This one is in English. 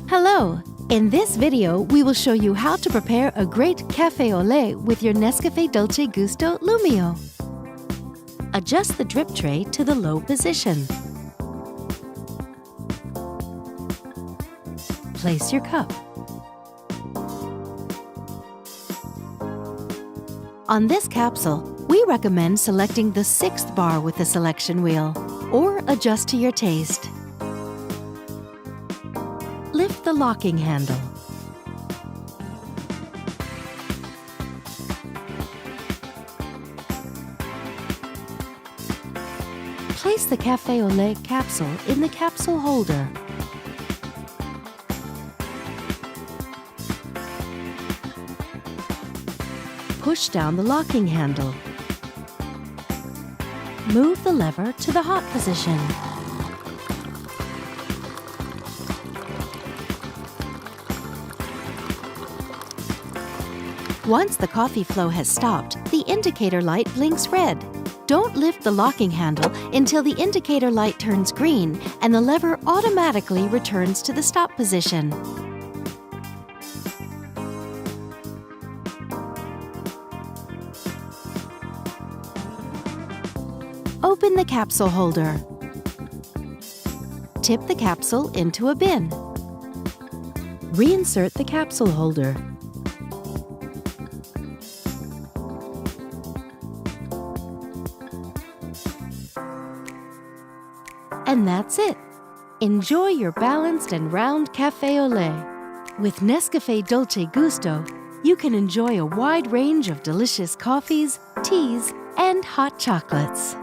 Hello! In this video, we will show you how to prepare a great Café Au Lait with your NESCAFÉ Dolce Gusto Lumio. Adjust the drip tray to the low position. Place your cup. On this capsule, we recommend selecting the 6th bar with the selection wheel, or adjust to your taste. Lift the locking handle. Place the Café Au Lait capsule in the capsule holder. Push down the locking handle. Move the lever to the hot position. Once the coffee flow has stopped, the indicator light blinks red. Don't lift the locking handle until the indicator light turns green and the lever automatically returns to the stop position. Open the capsule holder. Tip the capsule into a bin. Reinsert the capsule holder. And that's it! Enjoy your balanced and round Café Au Lait. With NESCAFÉ Dolce Gusto, you can enjoy a wide range of delicious coffees, teas, and hot chocolates.